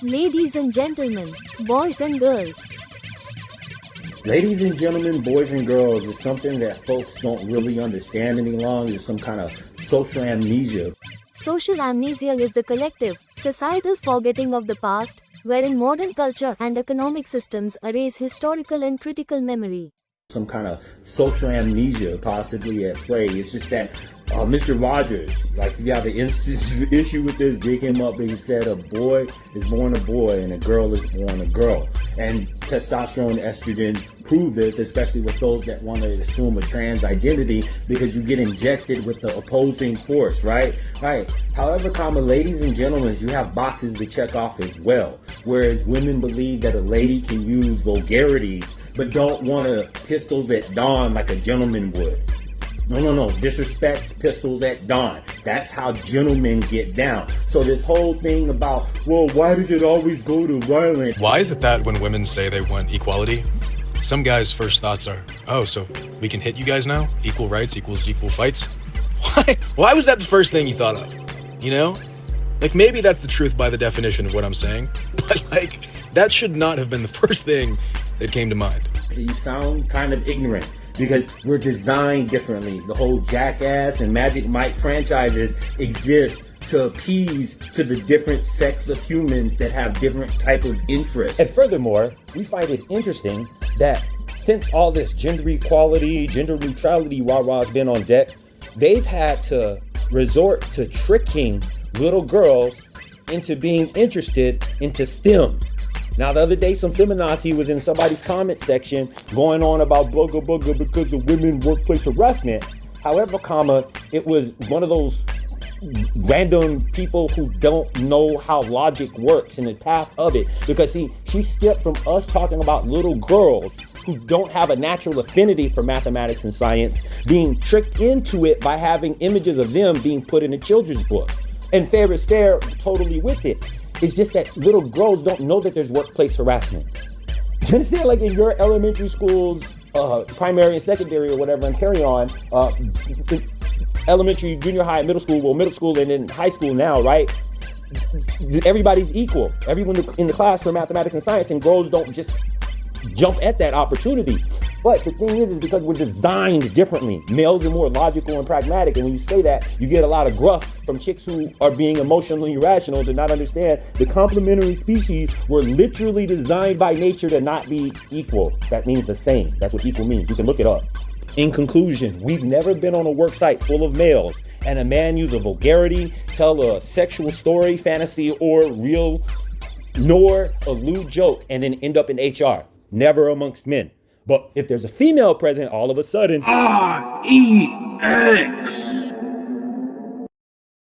Ladies and gentlemen, boys and girls. Ladies and gentlemen, boys and girls, is something that folks don't really understand any longer. It's some kind of social amnesia. Social amnesia is the collective, societal forgetting of the past, wherein modern culture and economic systems erase historical and critical memory. Some kind of social amnesia possibly at play. It's just that Mr. Rogers, like if you have an issue with this, dig him up. He said a boy is born a boy and a girl is born a girl. And testosterone, estrogen prove this, especially with those that want to assume a trans identity, because you get injected with the opposing force, right? Right. However, ladies and gentlemen, you have boxes to check off as well. Whereas women believe that a lady can use vulgarities, but don't want to pistols at dawn like a gentleman would. No. Disrespect pistols at dawn. That's how gentlemen get down. So this whole thing about, well, why does it always go to violence? Why is it that when women say they want equality, some guys' first thoughts are, oh, so we can hit you guys now? Equal rights equals equal fights? Why was that the first thing you thought of? You know? Like, maybe that's the truth by the definition of what I'm saying, but like, that should not have been the first thing that came to mind. You sound kind of ignorant because we're designed differently. The whole Jackass and Magic Mike franchises exist to appease to the different sects of humans that have different type of interests. And furthermore, we find it interesting that since all this gender equality, gender neutrality rah-rah's been on deck, they've had to resort to tricking little girls into being interested into STEM. Now, the other day, some feminazi was in somebody's comment section going on about bugger because of women workplace harassment. However, it was one of those random people who don't know how logic works and the path of it. Because she skipped from us talking about little girls who don't have a natural affinity for mathematics and science being tricked into it by having images of them being put in a children's book. And fair is fair, totally with it. It's just that little girls don't know that there's workplace harassment. Do you understand? Like in your elementary schools, primary and secondary or whatever, and carry on, elementary, junior high, middle school, and then high school now, right? Everybody's equal. Everyone in the class for mathematics and science, and girls don't just jump at that opportunity. But the thing is because we're designed differently. Males are more logical and pragmatic, and when you say that, you get a lot of gruff from chicks who are being emotionally irrational to not understand the complementary species were literally designed by nature to not be equal. That means the same. That's what equal means. You can look it up. In conclusion, we've never been on a work site full of males and a man use a vulgarity, tell a sexual story, fantasy, or real, nor a lewd joke, and then end up in HR. Never amongst men. But if there's a female present, all of a sudden, REX